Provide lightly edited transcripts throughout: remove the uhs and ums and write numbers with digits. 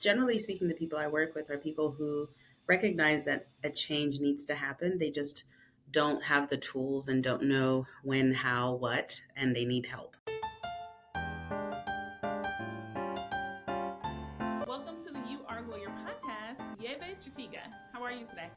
generally speaking, the people I work with are people who recognize that a change needs to happen. They just don't have the tools and don't know when, how, what, and they need help. Welcome to the You Are Lawyer podcast. Yeve Chitiga, how are you today?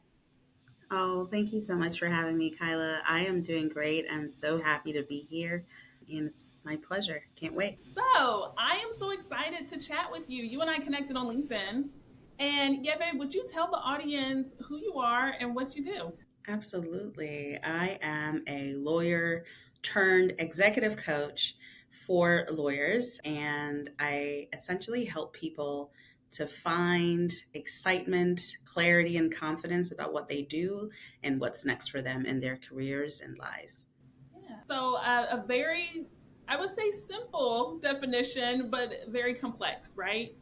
Oh, thank you so much for having me, Kyla. I am doing great. I'm so happy to be here, and it's my pleasure. Can't wait. So, I am so excited to chat with you. You and I connected on LinkedIn. And Yeve, would you tell the audience who you are and what you do? Absolutely. I am a lawyer turned executive coach for lawyers, and I essentially help people to find excitement, clarity, and confidence about what they do and what's next for them in their careers and lives. Yeah. So, a very, I would say, simple definition, but very complex, right?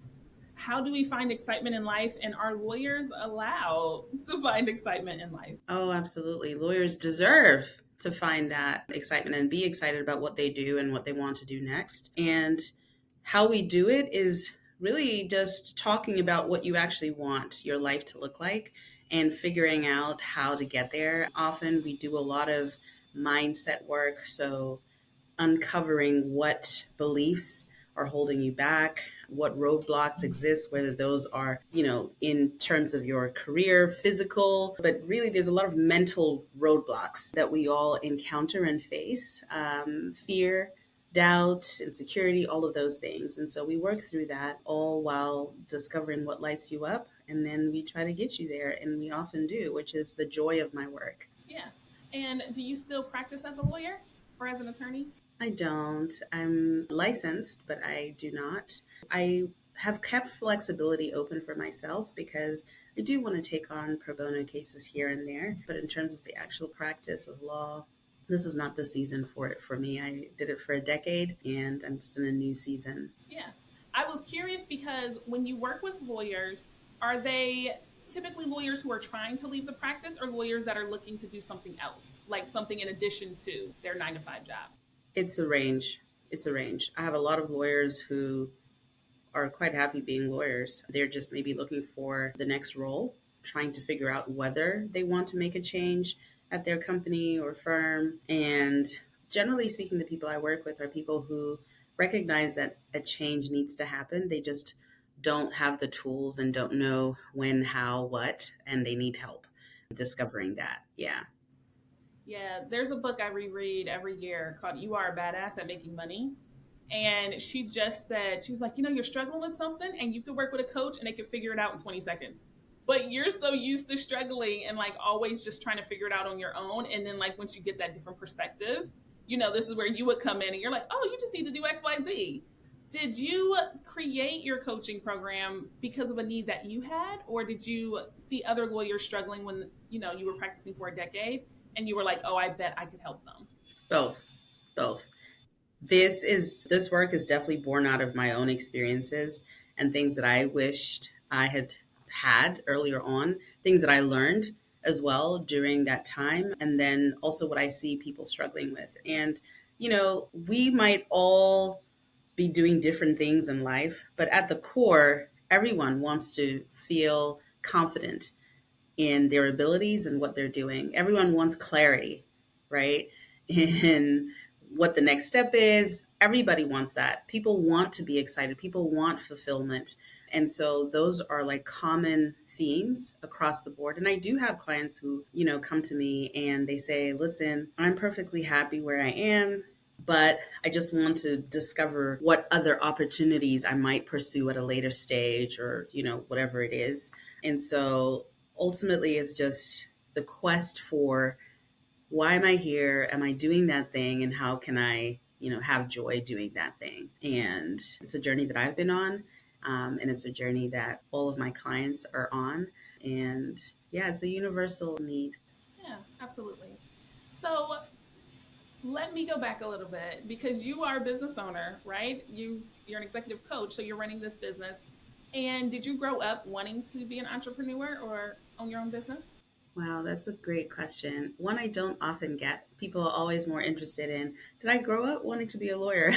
How do we find excitement in life, and are lawyers allowed to find excitement in life? Oh, absolutely. Lawyers deserve to find that excitement and be excited about what they do and what they want to do next. And how we do it is really just talking about what you actually want your life to look like and figuring out how to get there. Often we do a lot of mindset work. So uncovering what beliefs are holding you back, what roadblocks exist, whether those are, in terms of your career, physical, but really there's a lot of mental roadblocks that we all encounter and face. Fear, doubt, insecurity, all of those things. And so we work through that all while discovering what lights you up. And then we try to get you there. And we often do, which is the joy of my work. Yeah. And do you still practice as a lawyer or as an attorney? I don't. I'm licensed, but I do not. I have kept flexibility open for myself because I do want to take on pro bono cases here and there. But in terms of the actual practice of law, this is not the season for it for me. I did it for a decade and I'm just in a new season. Yeah. I was curious because when you work with lawyers, are they typically lawyers who are trying to leave the practice or lawyers that are looking to do something else, like something in addition to their 9 to 5 job? It's a range. It's a range. I have a lot of lawyers who are quite happy being lawyers. They're just maybe looking for the next role, trying to figure out whether they want to make a change at their company or firm. And generally speaking, the people I work with are people who recognize that a change needs to happen. They just don't have the tools and don't know when, how, what, and they need help discovering that. Yeah. Yeah, there's a book I reread every year called You Are a Badass at Making Money. And she just said, she's like, you're struggling with something and you could work with a coach and they could figure it out in 20 seconds. But you're so used to struggling and like always just trying to figure it out on your own. And then like once you get that different perspective, this is where you would come in and you're like, oh, you just need to do X, Y, Z. Did you create your coaching program because of a need that you had, or did you see other lawyers struggling when you were practicing for a decade and you were like, oh, I bet I could help them? Both. Both. This work is definitely born out of my own experiences and things that I wished I had earlier on, things that I learned as well during that time, and then also what I see people struggling with. And we might all be doing different things in life, but at the core, everyone wants to feel confident in their abilities and what they're doing. Everyone wants clarity, right? In what the next step is. Everybody wants that. People want to be excited. People want fulfillment. And so those are like common themes across the board. And I do have clients who, come to me and they say, listen, I'm perfectly happy where I am, but I just want to discover what other opportunities I might pursue at a later stage or, whatever it is. And so ultimately it's just the quest for why am I here? Am I doing that thing? And how can I, have joy doing that thing? And it's a journey that I've been on. And it's a journey that all of my clients are on. And yeah, it's a universal need. Yeah, absolutely. So let me go back a little bit because you are a business owner, right? You're an executive coach, so you're running this business. And did you grow up wanting to be an entrepreneur or own your own business? Wow, that's a great question. One I don't often get. People are always more interested in, did I grow up wanting to be a lawyer?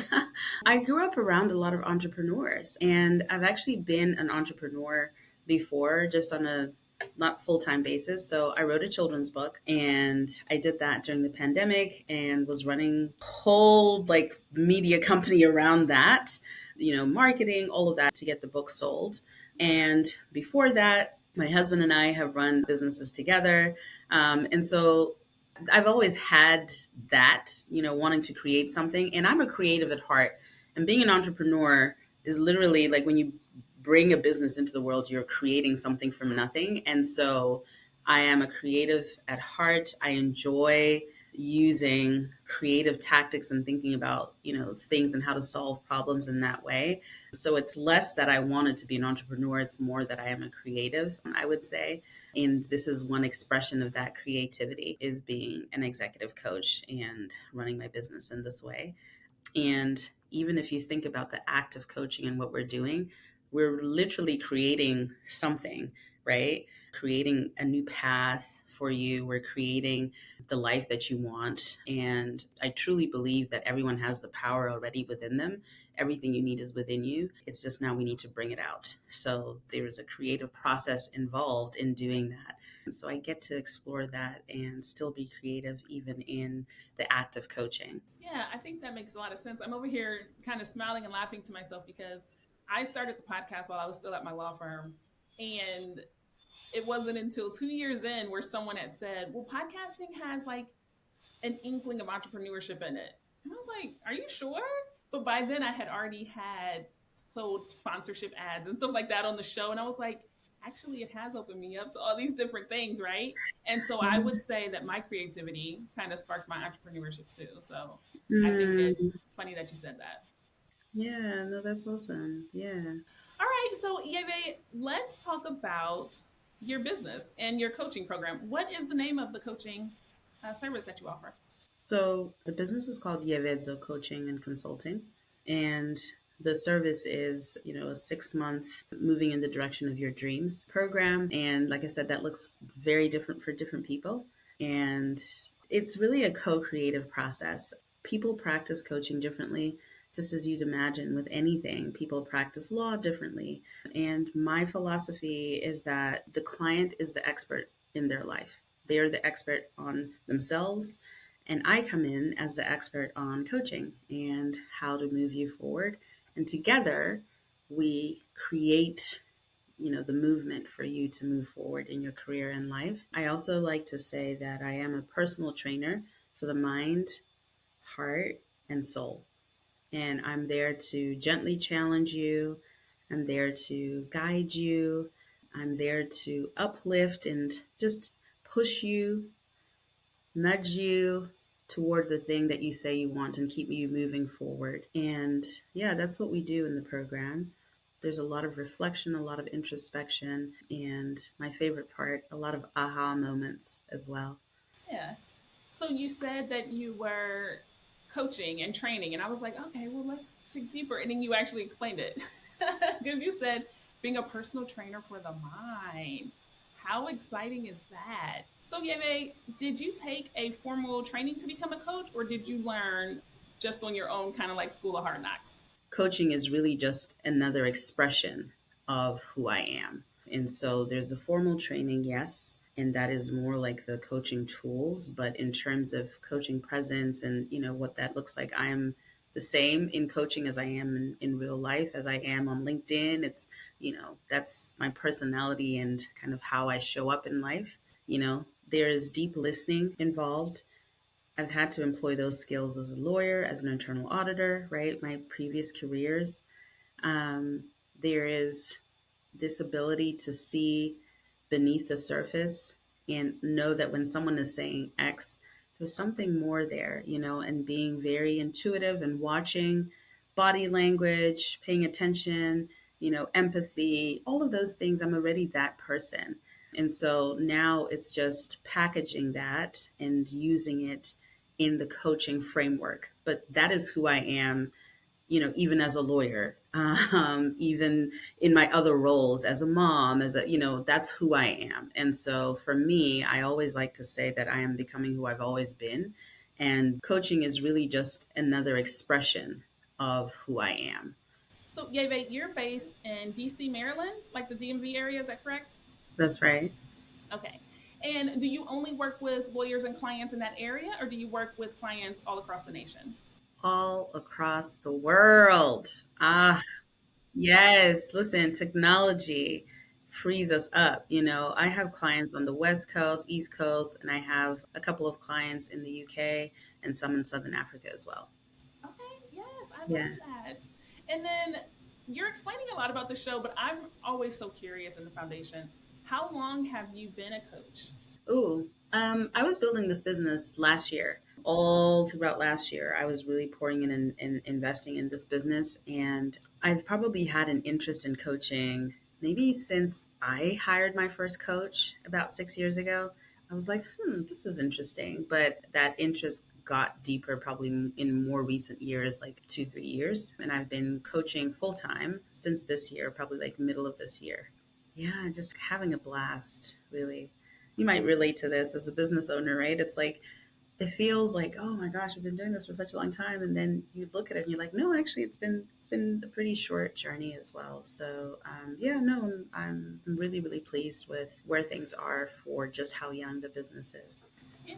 I grew up around a lot of entrepreneurs, and I've actually been an entrepreneur before, just on a not full time basis. So I wrote a children's book, and I did that during the pandemic and was running a whole like media company around that, marketing, all of that to get the book sold. And before that, my husband and I have run businesses together. And so I've always had that, wanting to create something. And I'm a creative at heart. And being an entrepreneur is literally like when you bring a business into the world, you're creating something from nothing. And so I am a creative at heart. I enjoy using creative tactics and thinking about, things and how to solve problems in that way. So it's less that I wanted to be an entrepreneur, it's more that I am a creative, I would say. And this is one expression of that creativity is being an executive coach and running my business in this way. And even if you think about the act of coaching and what we're doing, we're literally creating something, right? Creating a new path for you. We're creating the life that you want. And I truly believe that everyone has the power already within them. Everything you need is within you. It's just now we need to bring it out. So there's a creative process involved in doing that. So I get to explore that and still be creative even in the act of coaching. Yeah, I think that makes a lot of sense. I'm over here kind of smiling and laughing to myself because I started the podcast while I was still at my law firm. And it wasn't until 2 years in where someone had said, well, podcasting has like an inkling of entrepreneurship in it. And I was like, are you sure? But by then I had already had sold sponsorship ads and stuff like that on the show. And I was like, actually, it has opened me up to all these different things, right? And so I would say that my creativity kind of sparked my entrepreneurship too. So I think Mm, it's funny that you said that. yeah, no, that's awesome. Yeah. All right, so Yeve, let's talk about your business and your coaching program. What is the name of the coaching service that you offer? So the business is called Yeve Coaching and Consulting. And the service is, a 6 month moving in the direction of your dreams program. And like I said, that looks very different for different people. And it's really a co creative process. People practice coaching differently, just as you'd imagine with anything. People practice law differently. And my philosophy is that the client is the expert in their life, they are the expert on themselves, and I come in as the expert on coaching and how to move you forward. And together we create, the movement for you to move forward in your career and life. I also like to say that I am a personal trainer for the mind, heart, and soul. And I'm there to gently challenge you. I'm there to guide you. I'm there to uplift and just push you, nudge you toward the thing that you say you want and keep you moving forward. And yeah, that's what we do in the program. There's a lot of reflection, a lot of introspection, and my favorite part, a lot of aha moments as well. Yeah. So you said that you were coaching and training, and I was like, okay, well, let's dig deeper. And then you actually explained it because you said being a personal trainer for the mind. How exciting is that? So, Yeve, did you take a formal training to become a coach, or did you learn just on your own, kind of like School of Hard Knocks? Coaching is really just another expression of who I am. And so there's a formal training, yes, and that is more like the coaching tools. But in terms of coaching presence and what that looks like, I am the same in coaching as I am in real life, as I am on LinkedIn. It's, that's my personality and kind of how I show up in life. There is deep listening involved. I've had to employ those skills as a lawyer, as an internal auditor, right? My previous careers. There is this ability to see beneath the surface and know that when someone is saying X, there's something more there, and being very intuitive and watching body language, paying attention, empathy, all of those things. I'm already that person. And so now it's just packaging that and using it in the coaching framework. But that is who I am even as a lawyer, even in my other roles as a mom, that's who I am. And so for me, I always like to say that I am becoming who I've always been. And coaching is really just another expression of who I am. So, Yeve, you're based in DC, Maryland, like the DMV area, is that correct? That's right. Okay. And do you only work with lawyers and clients in that area, or do you work with clients all across the nation? All across the world. Ah, yes. Listen, technology frees us up. I have clients on the West Coast, East Coast, and I have a couple of clients in the UK and some in Southern Africa as well. Okay, yes, I love Yeah. that. And then you're explaining a lot about the show, but I'm always so curious in the foundation. How long have you been a coach? Ooh, I was building this business last year. All throughout last year, I was really pouring in and investing in this business. And I've probably had an interest in coaching maybe since I hired my first coach about 6 years ago. I was like, this is interesting. But that interest got deeper probably in more recent years, like 2, 3 years. And I've been coaching full time since this year, probably like middle of this year. Yeah, just having a blast, really. You might relate to this as a business owner, right? It's like, it feels like, oh my gosh, I've been doing this for such a long time. And then you look at it and you're like, no, actually, it's been a pretty short journey as well. So, yeah, no, I'm really, really pleased with where things are for just how young the business is. Yeah.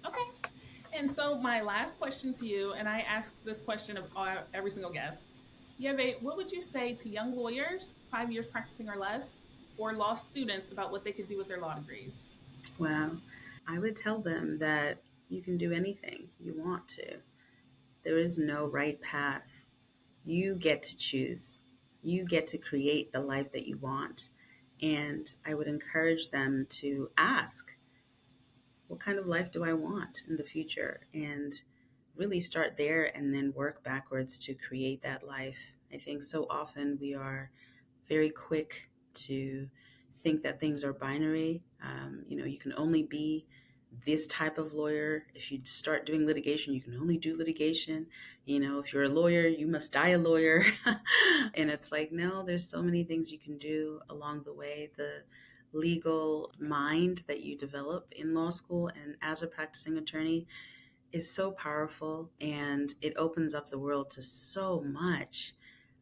Okay. And so my last question to you, and I ask this question of every single guest. Yeve, what would you say to young lawyers, 5 years practicing or less, or law students about what they could do with their law degrees? Wow. I would tell them that you can do anything you want to. There is no right path. You get to choose. You get to create the life that you want. And I would encourage them to ask, what kind of life do I want in the future? And really start there and then work backwards to create that life. I think so often we are very quick to think that things are binary. You can only be this type of lawyer. If you start doing litigation, you can only do litigation. If you're a lawyer, you must die a lawyer. And it's like, no, there's so many things you can do along the way. The legal mind that you develop in law school and as a practicing attorney is so powerful, and it opens up the world to so much.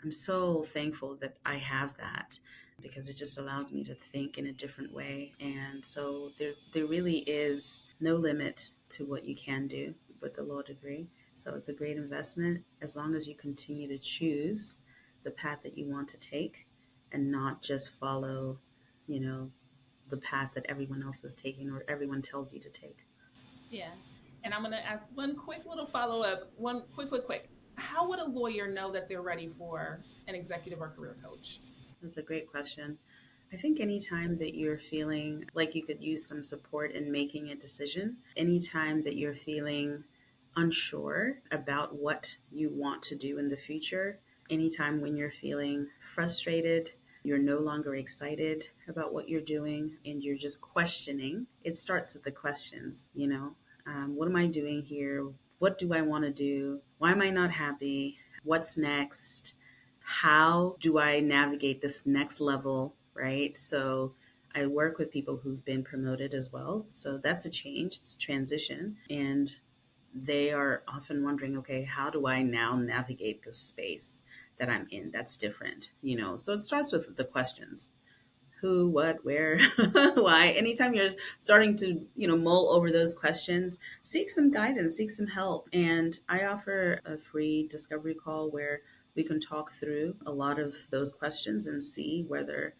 I'm so thankful that I have that because it just allows me to think in a different way. And so there really is no limit to what you can do with the law degree. So it's a great investment as long as you continue to choose the path that you want to take and not just follow, you know, the path that everyone else is taking or everyone tells you to take. Yeah. And I'm going to ask one quick little follow up. One quick. How would a lawyer know that they're ready for an executive or career coach? That's a great question. I think anytime that you're feeling like you could use some support in making a decision, anytime that you're feeling unsure about what you want to do in the future, anytime when you're feeling frustrated, you're no longer excited about what you're doing, and you're just questioning, it starts with the questions. What am I doing here? What do I want to do? Why am I not happy? What's next? How do I navigate this next level, right? So I work with people who've been promoted as well. So that's a change, it's a transition. And they are often wondering, okay, how do I now navigate this space that I'm in that's different? So it starts with the questions: who, what, where, why. Anytime you're starting to mull over those questions, seek some guidance, seek some help. And I offer a free discovery call where we can talk through a lot of those questions and see whether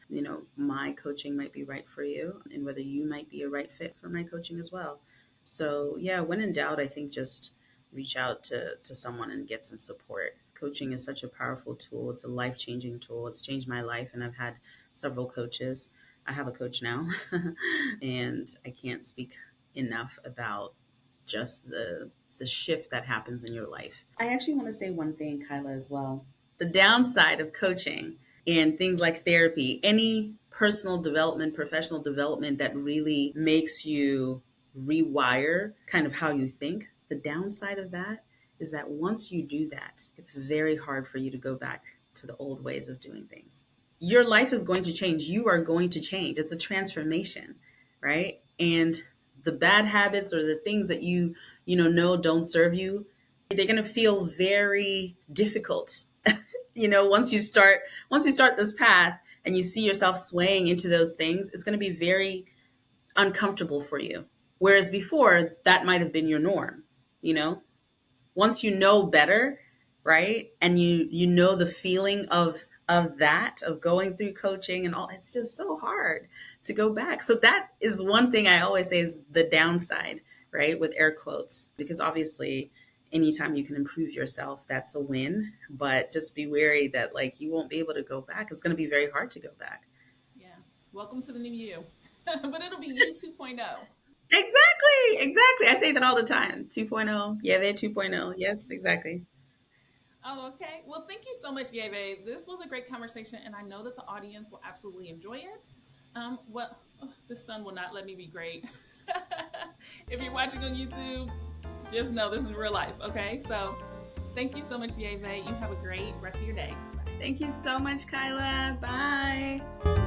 my coaching might be right for you and whether you might be a right fit for my coaching as well. So yeah, when in doubt, I think just reach out to someone and get some support. Coaching is such a powerful tool. It's a life changing tool. It's changed my life, and I've had several coaches. I have a coach now, and I can't speak enough about just the shift that happens in your life. I actually want to say one thing, Kyla, as well. The downside of coaching and things like therapy, any personal development, professional development that really makes you rewire kind of how you think, the downside of that is that once you do that, it's very hard for you to go back to the old ways of doing things. Your life is going to change. You are going to change. It's a transformation, right? And the bad habits or the things that you know don't serve you, they're going to feel very difficult. Once you start this path and you see yourself swaying into those things, it's going to be very uncomfortable for you. Whereas before, that might have been your norm, you know? Once you know better, right? And you know the feeling of that, of going through coaching and all, it's just so hard to go back. So that is one thing I always say is the downside, right? With air quotes, because obviously anytime you can improve yourself, that's a win. But just be wary that like you won't be able to go back. It's going to be very hard to go back. Yeah. Welcome to the new you. But it'll be you 2.0. Exactly. Exactly. I say that all the time. 2.0. Yeah, they're 2.0. Yes, exactly. Oh, okay. Well, thank you so much, Yeve. This was a great conversation, and I know that the audience will absolutely enjoy it. Well, the sun will not let me be great. If you're watching on YouTube, just know this is real life, okay? So thank you so much, Yeve. You have a great rest of your day. Thank you so much, Kyla. Bye.